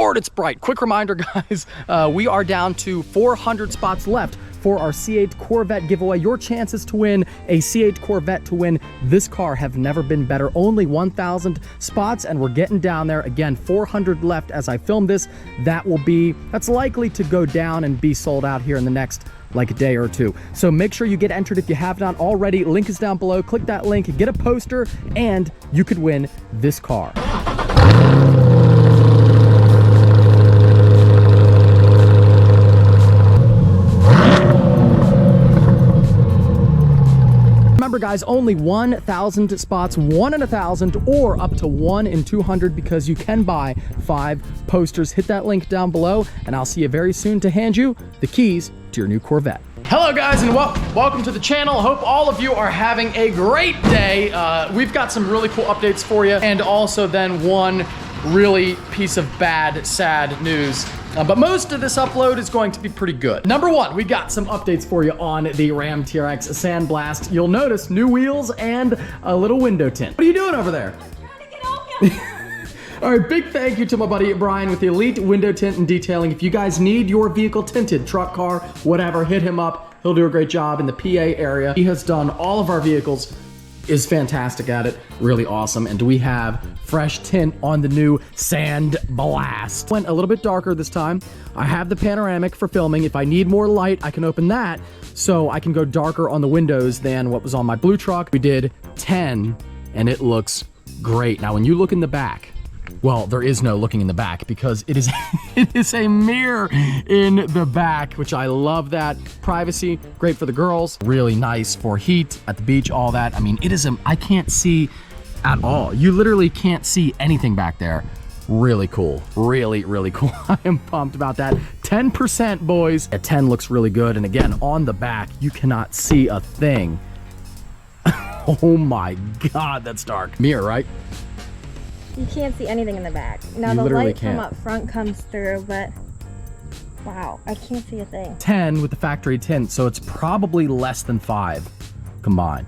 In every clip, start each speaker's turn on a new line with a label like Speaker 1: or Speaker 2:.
Speaker 1: Lord, it's bright. Quick reminder, guys, we are down to 400 spots left for our C8 Corvette giveaway. Your chances to win a C8 Corvette, to win this car, have never been better. Only 1,000 spots, and we're getting down there. Again, 400 left as I film this. That's likely to go down and be sold out here in the next like a day or two. So make sure you get entered if you have not already. Link is down below. Click that link, get a poster, and you could win this car. Remember, guys, only 1,000 spots, 1 in 1,000, or up to 1 in 200, because you can buy 5 posters. Hit that link down below, and I'll see you very soon to hand you the keys to your new Corvette. Hello, guys, and welcome to the channel. Hope all of you are having a great day. We've got some really cool updates for you, and also then one really piece of bad, sad news. But most of this upload is going to be pretty good. Number one, we got some updates for you on the Ram TRX Sandblast. You'll notice new wheels and a little window tint. What are you doing over there?
Speaker 2: I'm trying to get off him.
Speaker 1: All right, big thank you to my buddy Brian with the Elite Window Tint and Detailing. If you guys need your vehicle tinted, truck, car, whatever, hit him up. He'll do a great job in the PA area. He has done all of our vehicles, is fantastic at it, really awesome. And we have fresh tint on the new Sandblast. Went a little bit darker this time. I have the panoramic for filming. If I need more light, I can open that, so I can go darker on the windows than what was on my blue truck. We did 10, and it looks great. Now, when you look in the back, well, there is no looking in the back, because it is it is a mirror in the back, which I love that. Privacy, great for the girls, really nice for heat at the beach, all that. I mean, I can't see at all. You literally can't see anything back there. Really cool, really, really cool. I am pumped about that. 10%, boys. A 10 looks really good. And again, on the back, you cannot see a thing. Oh my God, that's dark. Mirror, right?
Speaker 2: You can't see anything in the back. Now the light from up front comes through, but wow, I can't see a thing. 10
Speaker 1: with the factory tint, so it's probably less than 5 combined.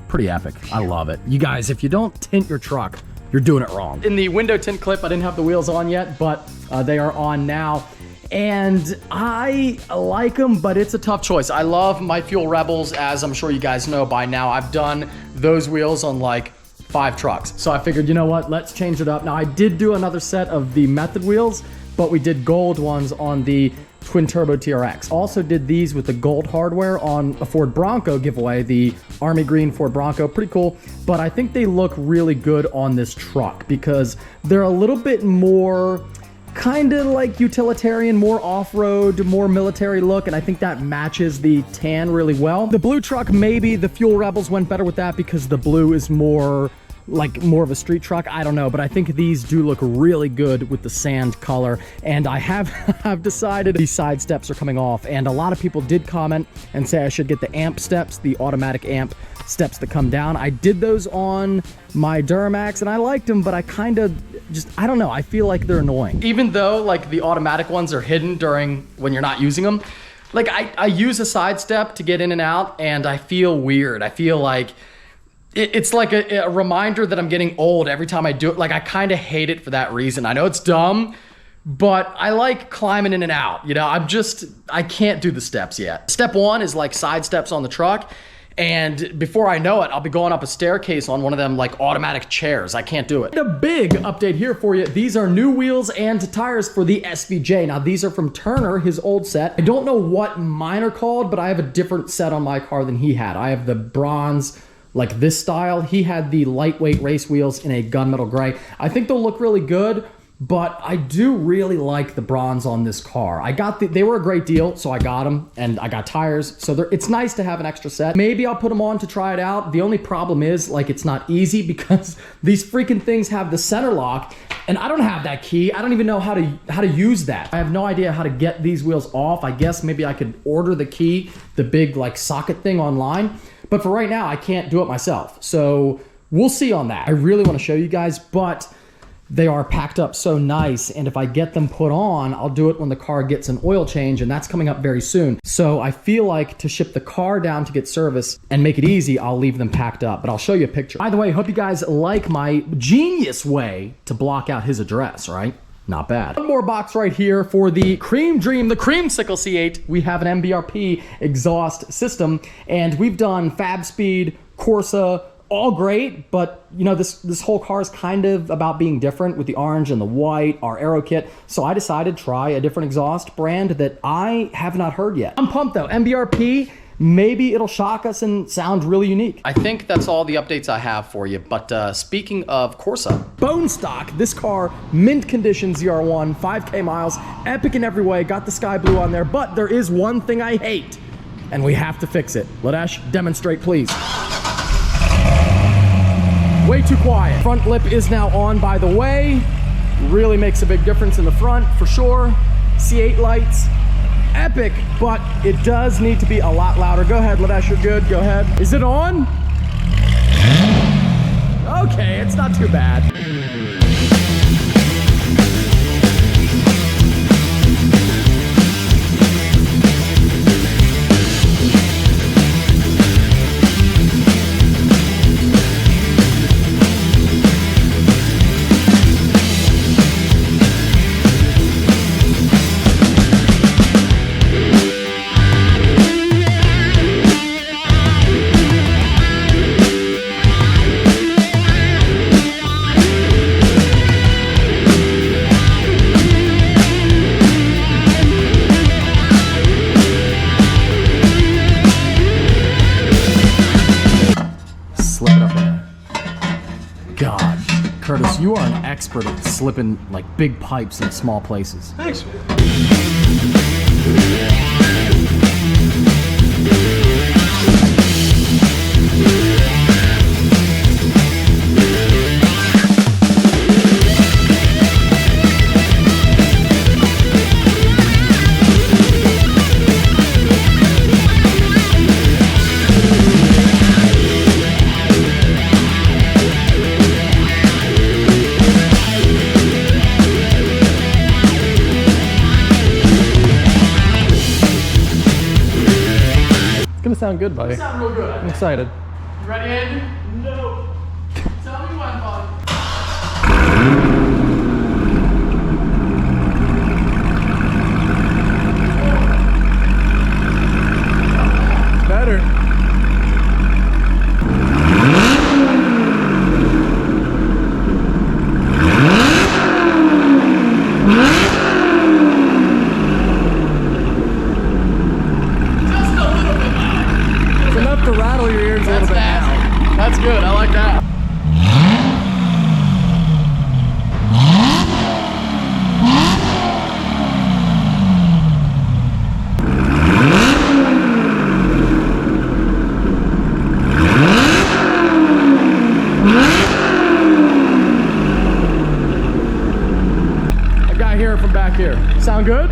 Speaker 1: Pretty epic. I love it. You guys, if you don't tint your truck, you're doing it wrong. In the window tint clip, I didn't have the wheels on yet, but they are on now. And I like them, but it's a tough choice. I love my Fuel Rebels, as I'm sure you guys know by now. I've done those wheels on like 5 trucks. So I figured, you know what, let's change it up. Now, I did do another set of the Method wheels, but we did gold ones on the Twin Turbo TRX. Also did these with the gold hardware on a Ford Bronco giveaway, the Army Green Ford Bronco. Pretty cool, but I think they look really good on this truck because they're a little bit more kind of like utilitarian, more off-road, more military look, and I think that matches the tan really well. The blue truck, maybe the Fuel Rebels went better with that because the blue is more of a street truck. I don't know, but I think these do look really good with the sand color. And I have decided these side steps are coming off, and a lot of people did comment and say I should get the amp steps, the automatic amp steps that come down. I did those on my Duramax and I liked them, but I kind of I don't know, I feel like they're annoying. Even though like the automatic ones are hidden during when you're not using them, like I use a side step to get in and out, and I feel weird. I feel like it's like a reminder that I'm getting old every time I do it. Like I kind of hate it for that reason. I know it's dumb, but I like climbing in and out. You know, I can't do the steps yet. Step 1 is like side steps on the truck. And before I know it, I'll be going up a staircase on one of them like automatic chairs. I can't do it. A big update here for you. These are new wheels and tires for the SVJ. Now these are from Turner, his old set. I don't know what mine are called, but I have a different set on my car than he had. I have the bronze, like this style. He had the lightweight race wheels in a gunmetal gray. I think they'll look really good, but I do really like the bronze on this car. They were a great deal, so I got them, and I got tires, so it's nice to have an extra set. Maybe I'll put them on to try it out. The only problem is, like, it's not easy because these freaking things have the center lock, and I don't have that key. I don't even know how to use that. I have no idea how to get these wheels off. I guess maybe I could order the key, the big, like, socket thing online, but for right now, I can't do it myself, so we'll see on that. I really want to show you guys, but they are packed up so nice, and if I get them put on, I'll do it when the car gets an oil change, and that's coming up very soon. So I feel like to ship the car down to get service and make it easy, I'll leave them packed up, but I'll show you a picture. By the way, hope you guys like my genius way to block out his address, right? not bad. One more box right here for the Cream Dream, the Creamsicle C8. We have an MBRP exhaust system, and we've done Fab Speed, Corsa, all great, but you know, this whole car is kind of about being different with the orange and the white, our aero kit. So I decided to try a different exhaust brand that I have not heard yet. I'm pumped though. MBRP, maybe it'll shock us and sound really unique. I think that's all the updates I have for you. But speaking of Corsa, bone stock, this car, mint condition ZR1, 5K miles, epic in every way, got the sky blue on there, but there is one thing I hate, and we have to fix it. Ladesh, demonstrate please. Way too quiet. Front lip is now on, by the way. Really makes a big difference in the front, for sure. C8 lights, epic, but it does need to be a lot louder. Go ahead, Ladesh, you're good, go ahead. Is it on? Okay, it's not too bad. God, Curtis, you are an expert at slipping like big pipes in small places.
Speaker 3: Thanks. Sound good, buddy.
Speaker 1: Sound real good.
Speaker 3: I'm excited.
Speaker 1: You ready, Andy? No. Tell me when, bud.
Speaker 3: Better. To rattle your ears a little bit now.
Speaker 1: That's good, I like that. I got here from back here. Sound good?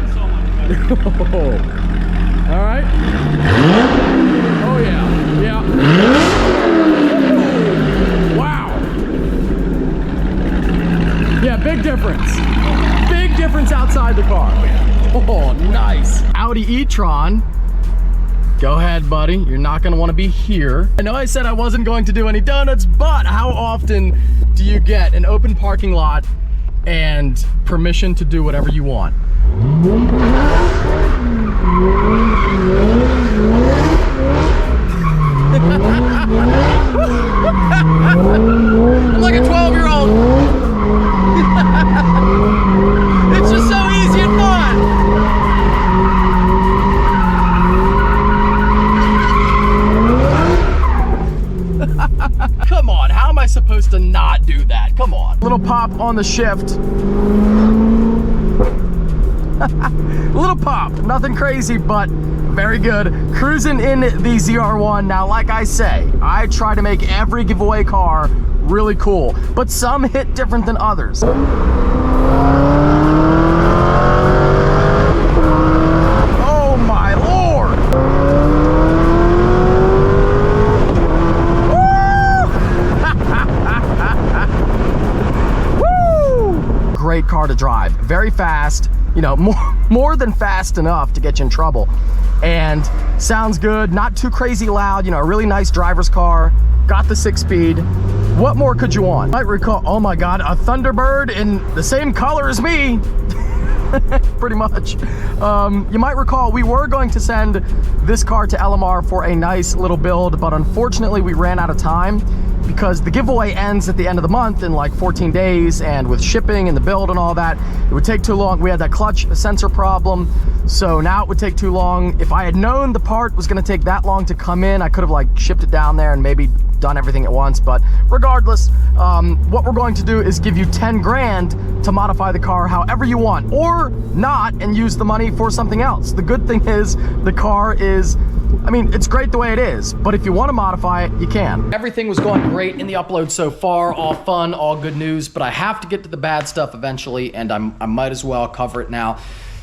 Speaker 1: All right. Oh yeah. Yeah. Wow. Yeah, big difference. Big difference outside the car. Oh, nice. Audi e-tron. Go ahead, buddy. You're not gonna wanna be here. I know I said I wasn't going to do any donuts, but how often do you get an open parking lot and permission to do whatever you want? I'm like a 12-year-old. It's just so easy and fun. Come on, how am I supposed to not do that? Come on. Little pop on the shift. Little pop, nothing crazy, but very good. Cruising in the ZR1. Now, like I say, I try to make every giveaway car really cool, but some hit different than others. Oh my Lord! Woo! Woo! Great car to drive, very fast. You know, more than fast enough to get you in trouble. And sounds good, not too crazy loud, you know, a really nice driver's car, got the 6-speed. What more could you want? Might recall, oh my God, a Thunderbird in the same color as me. Pretty much. You might recall we were going to send this car to LMR for a nice little build, but unfortunately we ran out of time because the giveaway ends at the end of the month in like 14 days, and with shipping and the build and all that, it would take too long. We had that clutch sensor problem, so now it would take too long. If I had known the part was gonna take that long to come in, I could have like shipped it down there and maybe done everything at once. But regardless, what we're going to do is give you 10 grand to modify the car however you want, or not, and use the money for something else. The good thing is the car is, I mean, it's great the way it is, but if you want to modify it, you can. Everything was going great in the upload so far, all fun, all good news, but I have to get to the bad stuff eventually, and I might as well cover it now.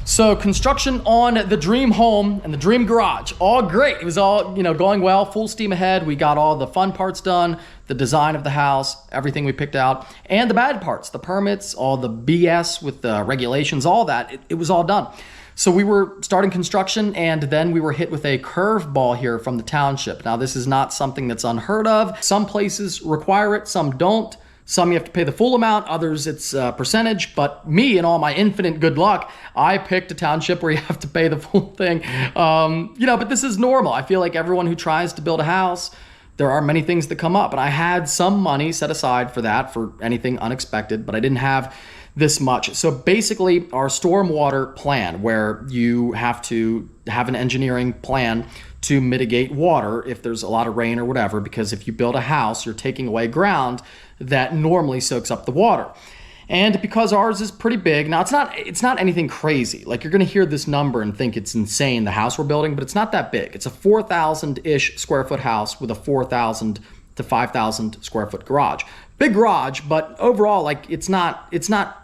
Speaker 1: So construction on the dream home and the dream garage, all great. It was all, you know, going well, full steam ahead. We got all the fun parts done, the design of the house, everything we picked out, and the bad parts, the permits, all the BS with the regulations, all that, it was all done. So we were starting construction, and then we were hit with a curveball here from the township. Now, this is not something that's unheard of. Some places require it, some don't. Some you have to pay the full amount, others it's a percentage, but me and all my infinite good luck, I picked a township where you have to pay the full thing. You know, but this is normal. I feel like everyone who tries to build a house, there are many things that come up, and I had some money set aside for that, for anything unexpected, but I didn't have this much. So basically our stormwater plan, where you have to have an engineering plan to mitigate water if there's a lot of rain or whatever, because if you build a house, you're taking away ground that normally soaks up the water. And because ours is pretty big, now it's not anything crazy. Like, you're gonna hear this number and think it's insane, the house we're building, but it's not that big. It's a 4,000-ish square foot house with a 4,000 to 5,000 square foot garage. Big garage, but overall, like, it's not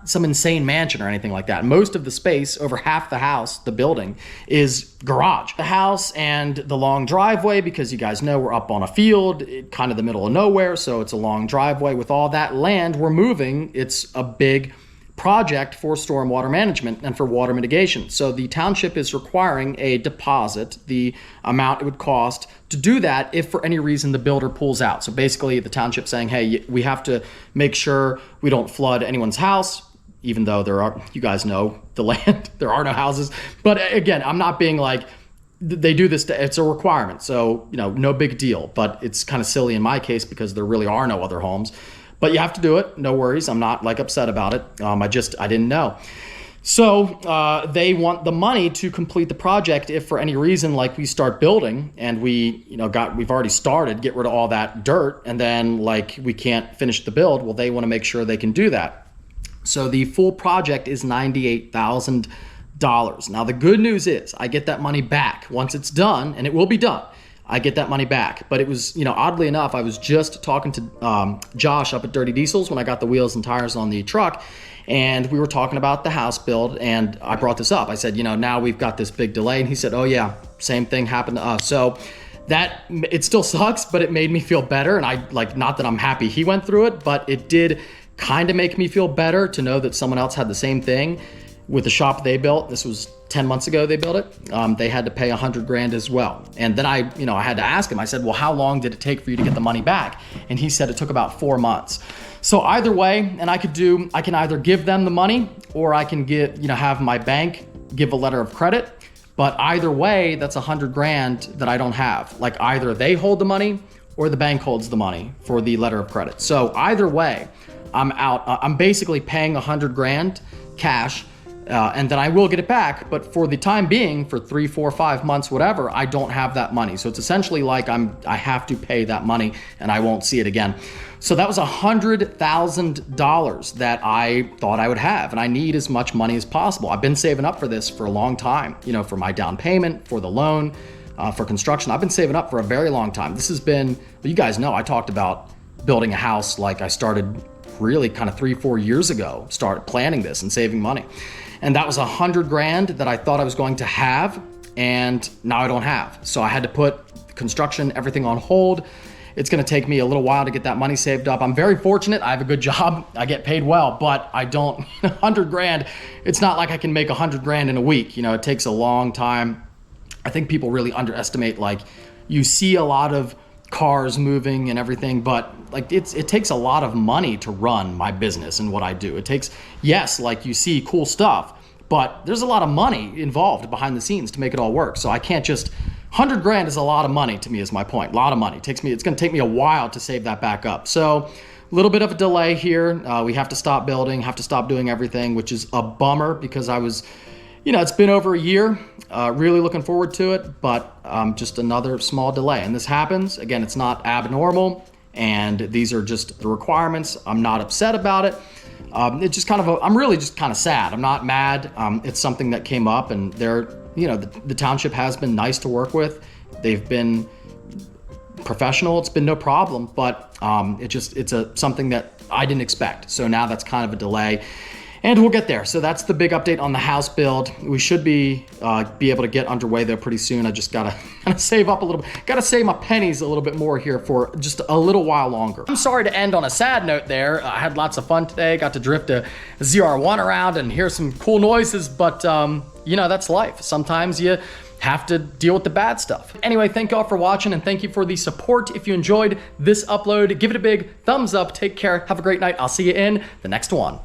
Speaker 1: some insane mansion or anything like that. Most of the space, over half the house, the building, is garage. The house and the long driveway, because you guys know we're up on a field, kind of the middle of nowhere, so it's a long driveway. With all that land we're moving, it's a big project for stormwater management and for water mitigation. So the township is requiring a deposit, the amount it would cost to do that if for any reason the builder pulls out. So basically the township saying, hey, we have to make sure we don't flood anyone's house, even though there are, you guys know the land, there are no houses. But again, I'm not being like, they do this, it's a requirement. So, you know, no big deal, but it's kind of silly in my case because there really are no other homes. But you have to do it, no worries. I'm not like upset about it. I didn't know. So they want the money to complete the project if for any reason, like, we start building and we've already started, get rid of all that dirt, and then like we can't finish the build. Well, they want to make sure they can do that. So the full project is $98,000. Now the good news is I get that money back once it's done, and it will be done. I get that money back. But it was, you know, oddly enough, I was just talking to Josh up at Dirty Diesels when I got the wheels and tires on the truck, and we were talking about the house build, and I brought this up. I said, you know, now we've got this big delay, and he said, oh yeah, same thing happened to us. So that, it still sucks, but it made me feel better. And I, like, not that I'm happy he went through it, but it did kind of make me feel better to know that someone else had the same thing with the shop they built. This was 10 months ago they built it. They had to pay 100 grand as well. And then I had to ask him, I said, well, how long did it take for you to get the money back? And he said it took about 4 months. So either way, and I can either give them the money, or I can have my bank give a letter of credit. But either way, that's 100 grand that I don't have. Like, either they hold the money or the bank holds the money for the letter of credit. So either way, I'm out. I'm basically paying 100 grand cash, and then I will get it back. But for the time being, for 3, 4, 5 months, whatever, I don't have that money. So it's essentially like I have to pay that money and I won't see it again. So that was $100,000 that I thought I would have, and I need as much money as possible. I've been saving up for this for a long time, for my down payment, for the loan, for construction. I've been saving up for a very long time. This has been, well, you guys know, I talked about building a house like I started really kind of 3, 4 years ago, started planning this and saving money. And that was 100 grand that I thought I was going to have, and now I don't have. So I had to put construction, everything on hold. It's gonna take me a little while to get that money saved up. I'm very fortunate, I have a good job, I get paid well, but I don't, 100 grand, it's not like I can make 100 grand in a week. It takes a long time. I think people really underestimate, like, you see a lot of cars moving and everything, but like it takes a lot of money to run my business and what I do. It takes, yes, like you see cool stuff, but there's a lot of money involved behind the scenes to make it all work. So I can't just, 100 grand is a lot of money to me is my point. A lot of money. It's gonna take me a while to save that back up. So a little bit of a delay here. We have to stop building, have to stop doing everything, which is a bummer because I was, it's been over a year, really looking forward to it, but just another small delay. And this happens, again, it's not abnormal, and these are just the requirements. I'm not upset about it. It's just I'm really just kind of sad. I'm not mad. It's something that came up, and the township has been nice to work with. They've been professional. It's been no problem, but it's something that I didn't expect. So now that's kind of a delay. And we'll get there. So that's the big update on the house build. We should be able to get underway though pretty soon. I just gotta save up a little bit. Gotta save my pennies a little bit more here for just a little while longer. I'm sorry to end on a sad note there. I had lots of fun today. Got to drift a ZR1 around and hear some cool noises, but that's life. Sometimes you have to deal with the bad stuff. Anyway, thank y'all for watching and thank you for the support. If you enjoyed this upload, give it a big thumbs up. Take care. Have a great night. I'll see you in the next one.